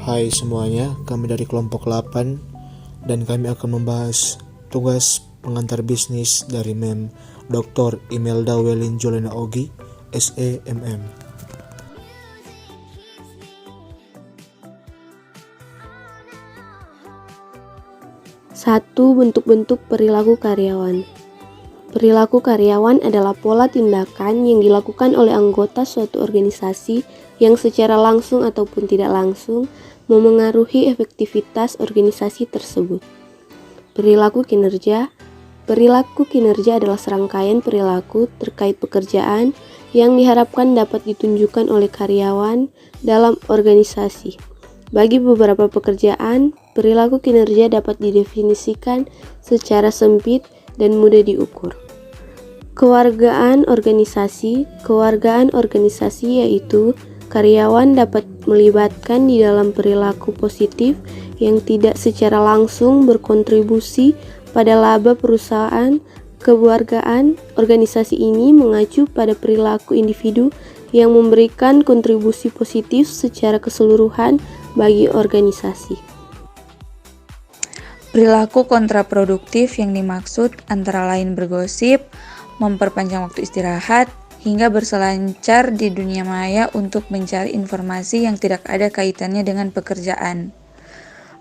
Hai semuanya, kami dari kelompok 8 dan kami akan membahas tugas pengantar bisnis dari Mem Dr. Imelda Welin Jolena Ogi, SEMM. Satu, bentuk-bentuk perilaku karyawan. Perilaku karyawan adalah pola tindakan yang dilakukan oleh anggota suatu organisasi yang secara langsung ataupun tidak langsung memengaruhi efektivitas organisasi tersebut. Perilaku kinerja. Perilaku kinerja adalah serangkaian perilaku terkait pekerjaan yang diharapkan dapat ditunjukkan oleh karyawan dalam organisasi. Bagi beberapa pekerjaan, perilaku kinerja dapat didefinisikan secara sempit dan mudah diukur. Kewargaan organisasi. Kewargaan organisasi yaitu karyawan dapat melibatkan di dalam perilaku positif yang tidak secara langsung berkontribusi pada laba perusahaan. Kewargaan organisasi ini mengacu pada perilaku individu yang memberikan kontribusi positif secara keseluruhan bagi organisasi. Perilaku kontraproduktif yang dimaksud antara lain bergosip, memperpanjang waktu istirahat, hingga berselancar di dunia maya untuk mencari informasi yang tidak ada kaitannya dengan pekerjaan.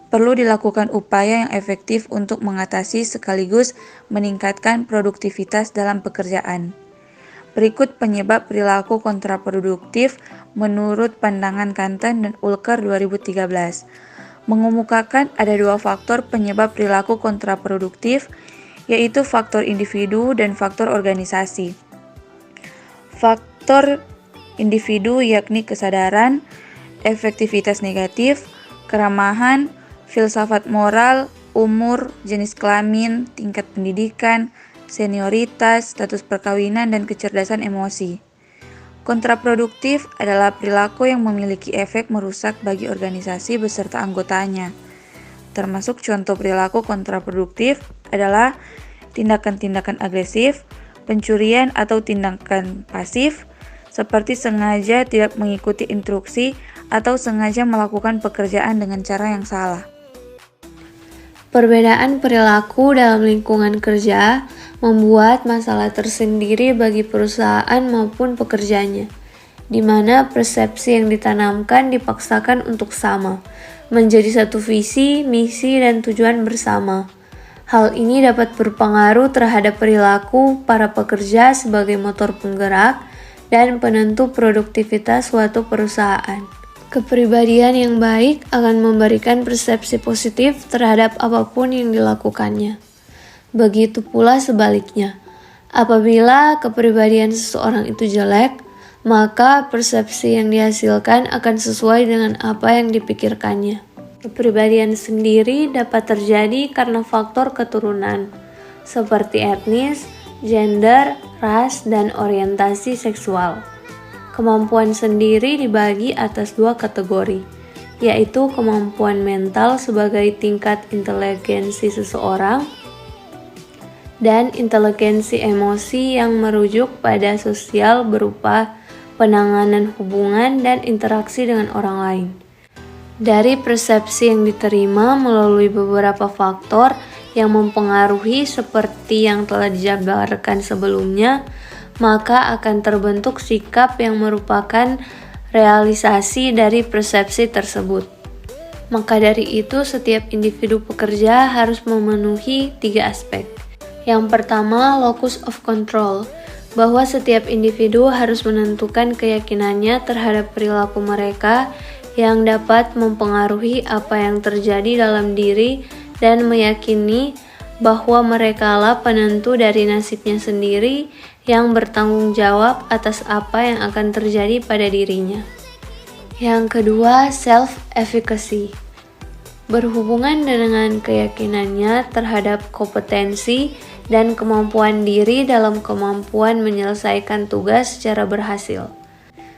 Perlu dilakukan upaya yang efektif untuk mengatasi sekaligus meningkatkan produktivitas dalam pekerjaan. Berikut penyebab perilaku kontraproduktif menurut pandangan Kanten dan Ulker 2013. Mengemukakan ada dua faktor penyebab perilaku kontraproduktif, yaitu faktor individu dan faktor organisasi. Faktor individu yakni kesadaran, efektivitas negatif, keramahan, filsafat moral, umur, jenis kelamin, tingkat pendidikan, senioritas, status perkawinan, dan kecerdasan emosi. Kontraproduktif adalah perilaku yang memiliki efek merusak bagi organisasi beserta anggotanya. Termasuk contoh perilaku kontraproduktif adalah tindakan-tindakan agresif, pencurian atau tindakan pasif, seperti sengaja tidak mengikuti instruksi atau sengaja melakukan pekerjaan dengan cara yang salah. Perbedaan perilaku dalam lingkungan kerja membuat masalah tersendiri bagi perusahaan maupun pekerjanya, di mana persepsi yang ditanamkan dipaksakan untuk sama, menjadi satu visi, misi, dan tujuan bersama. Hal ini dapat berpengaruh terhadap perilaku para pekerja sebagai motor penggerak dan penentu produktivitas suatu perusahaan. Kepribadian yang baik akan memberikan persepsi positif terhadap apapun yang dilakukannya. Begitu pula sebaliknya, apabila kepribadian seseorang itu jelek, maka persepsi yang dihasilkan akan sesuai dengan apa yang dipikirkannya. Kepribadian sendiri dapat terjadi karena faktor keturunan, seperti etnis, gender, ras, dan orientasi seksual. Kemampuan sendiri dibagi atas dua kategori, yaitu kemampuan mental sebagai tingkat inteligensi seseorang dan inteligensi emosi yang merujuk pada sosial berupa penanganan hubungan dan interaksi dengan orang lain. Dari persepsi yang diterima melalui beberapa faktor yang mempengaruhi seperti yang telah dijabarkan sebelumnya, maka akan terbentuk sikap yang merupakan realisasi dari persepsi tersebut. Maka dari itu, setiap individu pekerja harus memenuhi 3 aspek. Yang pertama, locus of control, bahwa setiap individu harus menentukan keyakinannya terhadap perilaku mereka yang dapat mempengaruhi apa yang terjadi dalam diri dan meyakini bahwa merekalah penentu dari nasibnya sendiri yang bertanggung jawab atas apa yang akan terjadi pada dirinya. Yang kedua, self-efficacy, berhubungan dengan keyakinannya terhadap kompetensi dan kemampuan diri dalam kemampuan menyelesaikan tugas secara berhasil.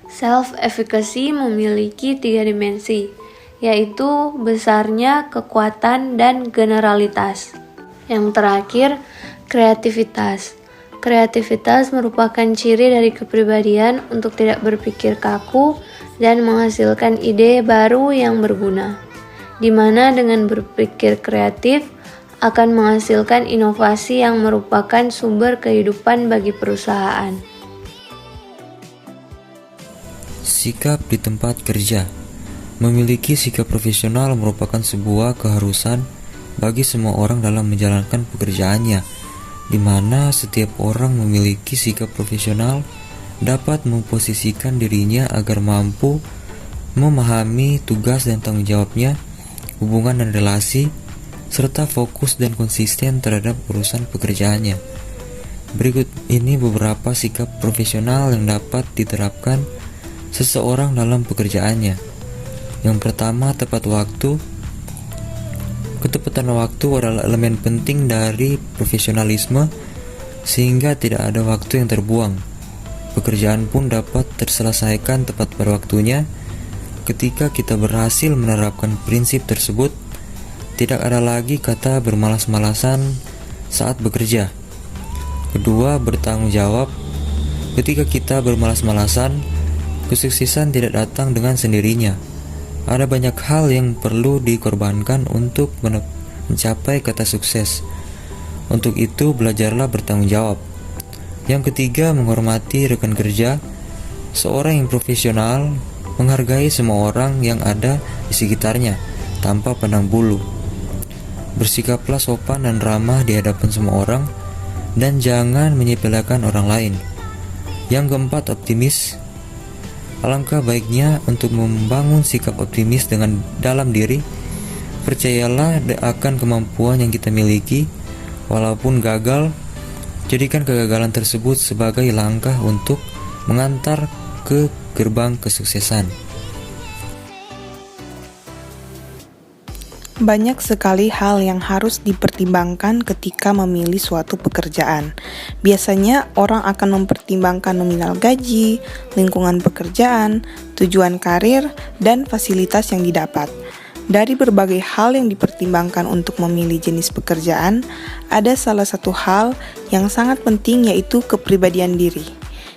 Self-efficacy memiliki 3 dimensi, yaitu besarnya, kekuatan, dan generalitas. Yang terakhir, kreativitas. Kreativitas merupakan ciri dari kepribadian untuk tidak berpikir kaku dan menghasilkan ide baru yang berguna, di mana dengan berpikir kreatif akan menghasilkan inovasi yang merupakan sumber kehidupan bagi perusahaan. Sikap di tempat kerja. Memiliki sikap profesional merupakan sebuah keharusan bagi semua orang dalam menjalankan pekerjaannya, di mana setiap orang memiliki sikap profesional dapat memposisikan dirinya agar mampu memahami tugas dan tanggung jawabnya, hubungan dan relasi, serta fokus dan konsisten terhadap urusan pekerjaannya. Berikut ini beberapa sikap profesional yang dapat diterapkan seseorang dalam pekerjaannya. Yang pertama, tepat waktu. Ketepatan waktu adalah elemen penting dari profesionalisme, sehingga tidak ada waktu yang terbuang. Pekerjaan pun dapat terselesaikan tepat pada waktunya. Ketika kita berhasil menerapkan prinsip tersebut, tidak ada lagi kata bermalas-malasan saat bekerja. Kedua, bertanggung jawab. Ketika kita bermalas-malasan, kesuksesan tidak datang dengan sendirinya. Ada banyak hal yang perlu dikorbankan untuk mencapai kata sukses. Untuk itu, belajarlah bertanggung jawab. Yang ketiga, menghormati rekan kerja. Seorang yang profesional menghargai semua orang yang ada di sekitarnya tanpa pandang bulu. Bersikaplah sopan dan ramah di hadapan semua orang, dan jangan menyepelekan orang lain. Yang keempat, optimis. Alangkah baiknya untuk membangun sikap optimis dalam diri. Percayalah akan kemampuan yang kita miliki, walaupun gagal. Jadikan kegagalan tersebut sebagai langkah untuk mengantar ke gerbang kesuksesan. Banyak sekali hal yang harus dipertimbangkan ketika memilih suatu pekerjaan. Biasanya orang akan mempertimbangkan nominal gaji, lingkungan pekerjaan, tujuan karir, dan fasilitas yang didapat. Dari berbagai hal yang dipertimbangkan untuk memilih jenis pekerjaan, ada salah satu hal yang sangat penting, yaitu kepribadian diri.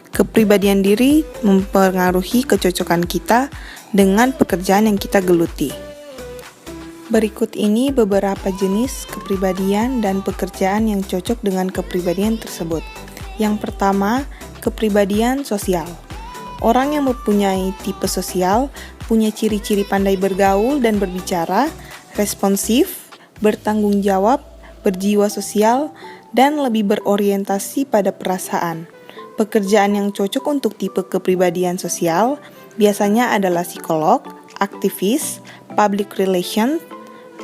Kepribadian diri mempengaruhi kecocokan kita dengan pekerjaan yang kita geluti. Berikut ini beberapa jenis kepribadian dan pekerjaan yang cocok dengan kepribadian tersebut. Yang pertama, kepribadian sosial. Orang yang mempunyai tipe sosial punya ciri-ciri pandai bergaul dan berbicara, responsif, bertanggung jawab, berjiwa sosial, dan lebih berorientasi pada perasaan. Pekerjaan yang cocok untuk tipe kepribadian sosial biasanya adalah psikolog, aktivis, public relations,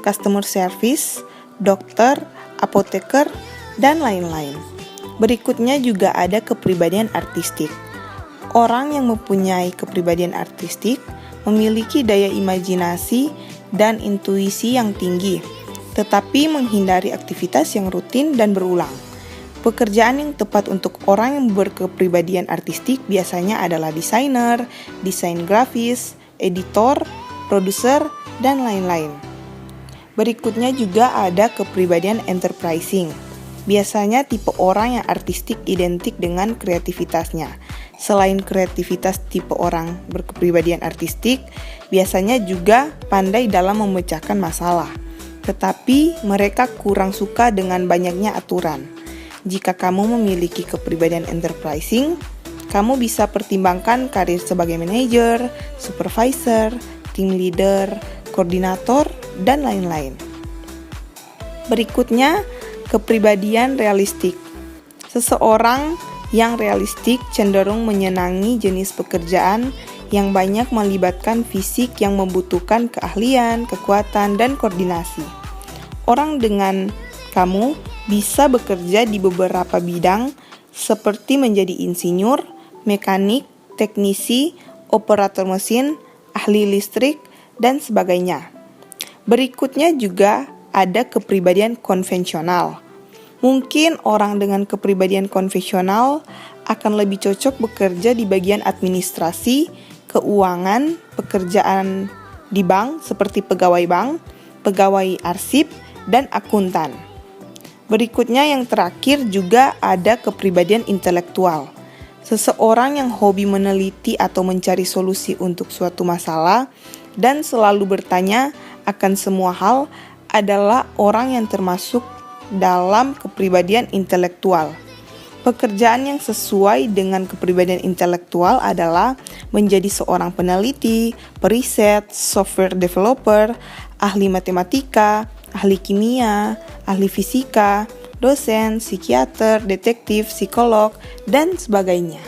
customer service, dokter, apoteker, dan lain-lain. Berikutnya juga ada kepribadian artistik. Orang yang mempunyai kepribadian artistik memiliki daya imajinasi dan intuisi yang tinggi, tetapi menghindari aktivitas yang rutin dan berulang. Pekerjaan yang tepat untuk orang yang berkepribadian artistik biasanya adalah desainer, desain grafis, editor, produser, dan lain-lain. Berikutnya juga ada kepribadian enterprising. Biasanya tipe orang yang artistik identik dengan kreativitasnya. Selain kreativitas tipe orang berkepribadian artistik, biasanya juga pandai dalam memecahkan masalah. Tetapi mereka kurang suka dengan banyaknya aturan. Jika kamu memiliki kepribadian enterprising, kamu bisa pertimbangkan karir sebagai manajer, supervisor, team leader, koordinator, dan lain-lain. Berikutnya, kepribadian realistik. Seseorang yang realistik cenderung menyenangi jenis pekerjaan yang banyak melibatkan fisik yang membutuhkan keahlian, kekuatan, dan koordinasi. Orang dengan kamu bisa bekerja di beberapa bidang seperti menjadi insinyur, mekanik, teknisi, operator mesin, ahli listrik, dan sebagainya. Berikutnya juga ada kepribadian konvensional. Mungkin orang dengan kepribadian konvensional akan lebih cocok bekerja di bagian administrasi, keuangan, pekerjaan di bank seperti pegawai bank, pegawai arsip, dan akuntan. Berikutnya yang terakhir juga ada kepribadian intelektual. Seseorang yang hobi meneliti atau mencari solusi untuk suatu masalah dan selalu bertanya akan semua hal adalah orang yang termasuk dalam kepribadian intelektual. Pekerjaan yang sesuai dengan kepribadian intelektual adalah menjadi seorang peneliti, periset, software developer, ahli matematika, ahli kimia, ahli fisika, dosen, psikiater, detektif, psikolog, dan sebagainya.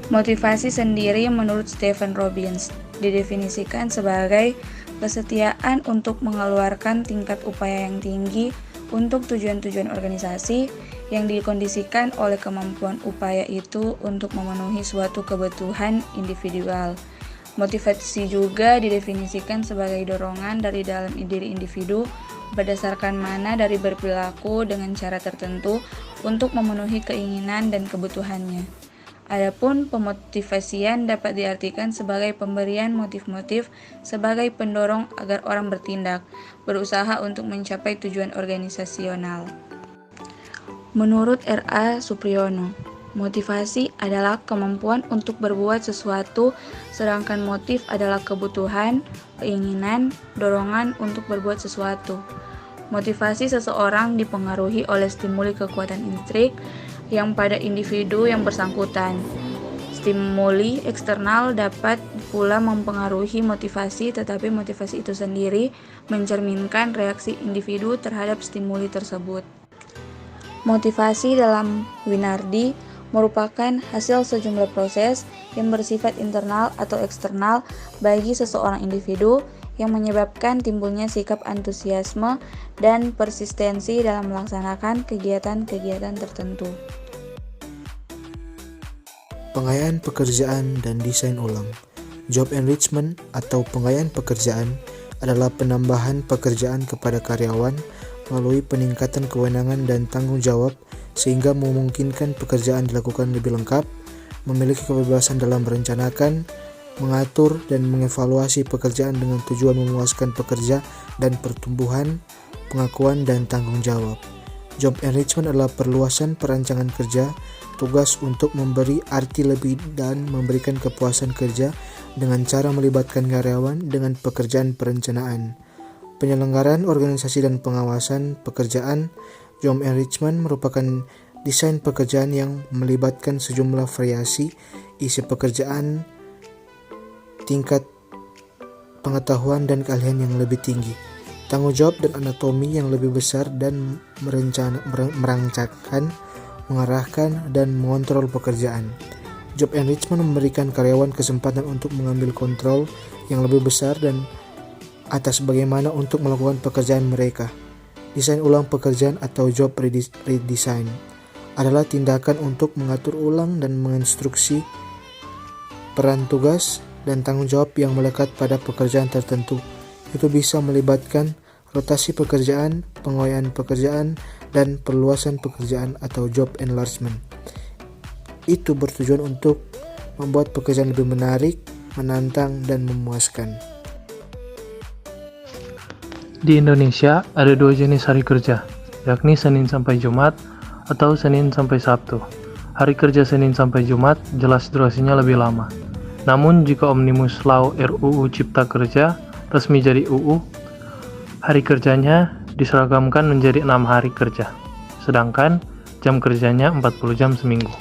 Motivasi sendiri menurut Stephen Robbins didefinisikan sebagai kesetiaan untuk mengeluarkan tingkat upaya yang tinggi untuk tujuan-tujuan organisasi yang dikondisikan oleh kemampuan upaya itu untuk memenuhi suatu kebutuhan individual. Motivasi juga didefinisikan sebagai dorongan dari dalam diri individu berdasarkan mana dari berperilaku dengan cara tertentu untuk memenuhi keinginan dan kebutuhannya. Adapun pemotivasian dapat diartikan sebagai pemberian motif-motif sebagai pendorong agar orang bertindak, berusaha untuk mencapai tujuan organisasional. Menurut R.A. Supriyono, motivasi adalah kemampuan untuk berbuat sesuatu, sedangkan motif adalah kebutuhan, keinginan, dorongan untuk berbuat sesuatu. Motivasi seseorang dipengaruhi oleh stimuli kekuatan intrik yang pada individu yang bersangkutan. Stimuli eksternal dapat pula mempengaruhi motivasi, tetapi motivasi itu sendiri mencerminkan reaksi individu terhadap stimuli tersebut. Motivasi dalam Winardi merupakan hasil sejumlah proses yang bersifat internal atau eksternal bagi seseorang individu yang menyebabkan timbulnya sikap antusiasme dan persistensi dalam melaksanakan kegiatan-kegiatan tertentu. Pengayaan pekerjaan dan desain ulang. Job enrichment atau pengayaan pekerjaan adalah penambahan pekerjaan kepada karyawan melalui peningkatan kewenangan dan tanggung jawab sehingga memungkinkan pekerjaan dilakukan lebih lengkap, memiliki kebebasan dalam merencanakan, mengatur dan mengevaluasi pekerjaan dengan tujuan memuaskan pekerja dan pertumbuhan, pengakuan dan tanggung jawab. Job enrichment adalah perluasan perancangan kerja, tugas untuk memberi arti lebih dan memberikan kepuasan kerja dengan cara melibatkan karyawan dengan pekerjaan perencanaan. Penyelenggaraan organisasi dan pengawasan pekerjaan. Job enrichment merupakan desain pekerjaan yang melibatkan sejumlah variasi isi pekerjaan, tingkat pengetahuan dan keahlian yang lebih tinggi, tanggung jawab dan anatomi yang lebih besar dan merancangkan, mengarahkan, dan mengontrol pekerjaan. Job enrichment memberikan karyawan kesempatan untuk mengambil kontrol yang lebih besar dan atas bagaimana untuk melakukan pekerjaan mereka. Desain ulang pekerjaan atau job redesign adalah tindakan untuk mengatur ulang dan menginstruksi peran tugas dan tanggung jawab yang melekat pada pekerjaan tertentu. Itu bisa melibatkan rotasi pekerjaan, pengayaan pekerjaan, dan perluasan pekerjaan atau job enlargement. Itu bertujuan untuk membuat pekerjaan lebih menarik, menantang, dan memuaskan. Di Indonesia ada 2 jenis hari kerja, yakni Senin sampai Jumat atau Senin sampai Sabtu. Hari kerja Senin sampai Jumat jelas durasinya lebih lama. Namun jika Omnibus Law RUU Cipta Kerja resmi jadi UU, hari kerjanya diseragamkan menjadi 6 hari kerja, sedangkan jam kerjanya 40 jam seminggu.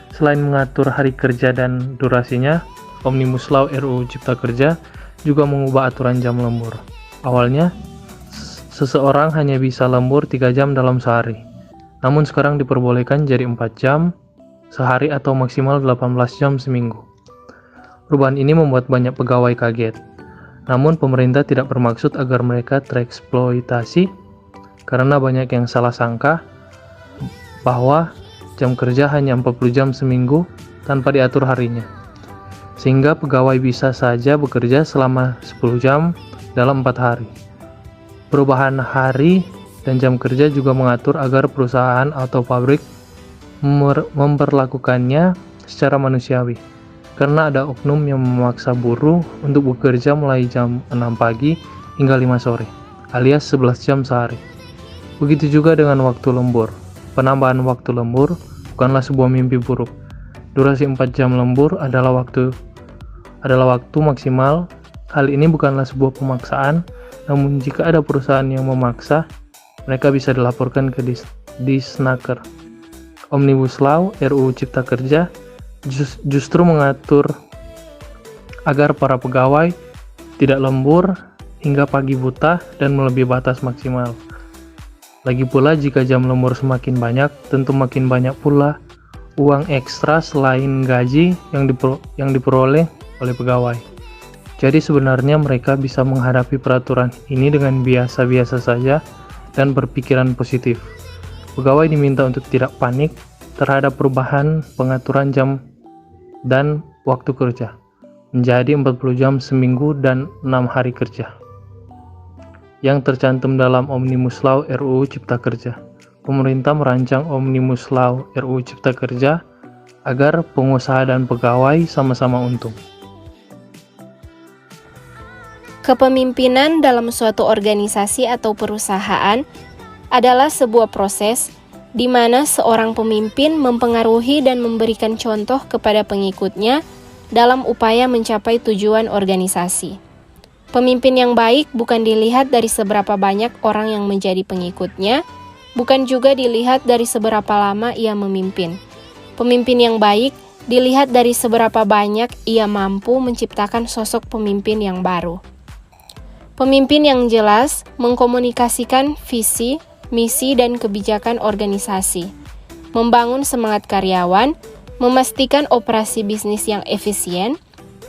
Selain mengatur hari kerja dan durasinya, Omnibus Law RUU Cipta Kerja juga mengubah aturan jam lembur. Awalnya, seseorang hanya bisa lembur 3 jam dalam sehari, namun sekarang diperbolehkan jadi 4 jam sehari atau maksimal 18 jam seminggu. Perubahan ini membuat banyak pegawai kaget. Namun pemerintah tidak bermaksud agar mereka tereksploitasi karena banyak yang salah sangka bahwa jam kerja hanya 40 jam seminggu tanpa diatur harinya. Sehingga pegawai bisa saja bekerja selama 10 jam dalam 4 hari. Perubahan hari dan jam kerja juga mengatur agar perusahaan atau pabrik memperlakukannya secara manusiawi. Karena ada oknum yang memaksa buruh untuk bekerja mulai jam 6 pagi hingga 5 sore, alias 11 jam sehari. Begitu juga dengan waktu lembur. penambahan waktu lembur bukanlah sebuah mimpi buruk. Durasi 4 jam lembur adalah waktu maksimal. Hal ini bukanlah sebuah pemaksaan, namun jika ada perusahaan yang memaksa, mereka bisa dilaporkan ke Disnaker. Omnibus Law RUU Cipta Kerja justru mengatur agar para pegawai tidak lembur hingga pagi buta dan melebihi batas maksimal. Lagi pula jika jam lembur semakin banyak, tentu makin banyak pula uang ekstra selain gaji yang diperoleh oleh pegawai. Jadi sebenarnya mereka bisa menghadapi peraturan ini dengan biasa-biasa saja dan berpikiran positif. Pegawai diminta untuk tidak panik terhadap perubahan pengaturan jam dan waktu kerja menjadi 40 jam seminggu dan 6 hari kerja yang tercantum dalam Omnibus Law RUU Cipta Kerja. Pemerintah merancang Omnibus Law RUU Cipta Kerja agar pengusaha dan pegawai sama-sama untung. Kepemimpinan dalam suatu organisasi atau perusahaan adalah sebuah proses di mana seorang pemimpin mempengaruhi dan memberikan contoh kepada pengikutnya dalam upaya mencapai tujuan organisasi. Pemimpin yang baik bukan dilihat dari seberapa banyak orang yang menjadi pengikutnya, bukan juga dilihat dari seberapa lama ia memimpin. Pemimpin yang baik dilihat dari seberapa banyak ia mampu menciptakan sosok pemimpin yang baru. Pemimpin yang jelas mengkomunikasikan visi, misi, dan kebijakan organisasi, membangun semangat karyawan, memastikan operasi bisnis yang efisien,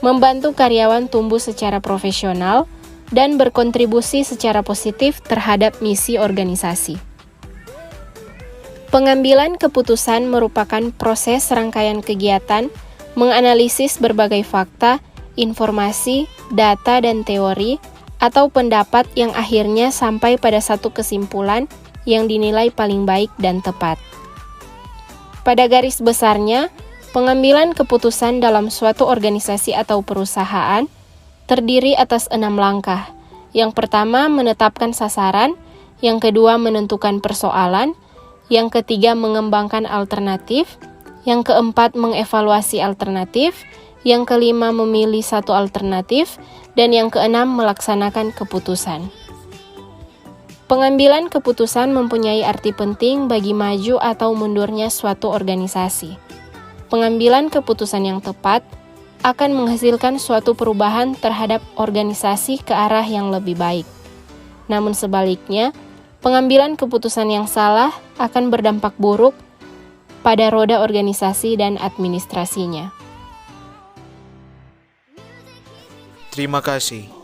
membantu karyawan tumbuh secara profesional, dan berkontribusi secara positif terhadap misi organisasi. Pengambilan keputusan merupakan proses rangkaian kegiatan menganalisis berbagai fakta, informasi, data, dan teori, atau pendapat yang akhirnya sampai pada satu kesimpulan yang dinilai paling baik dan tepat. Pada garis besarnya, pengambilan keputusan dalam suatu organisasi atau perusahaan terdiri atas 6 langkah. Yang pertama, menetapkan sasaran. Yang kedua, menentukan persoalan. Yang ketiga, mengembangkan alternatif. Yang keempat, mengevaluasi alternatif. Yang kelima, memilih satu alternatif. Dan yang keenam, melaksanakan keputusan. Pengambilan keputusan mempunyai arti penting bagi maju atau mundurnya suatu organisasi. Pengambilan keputusan yang tepat akan menghasilkan suatu perubahan terhadap organisasi ke arah yang lebih baik. Namun sebaliknya, pengambilan keputusan yang salah akan berdampak buruk pada roda organisasi dan administrasinya. Terima kasih.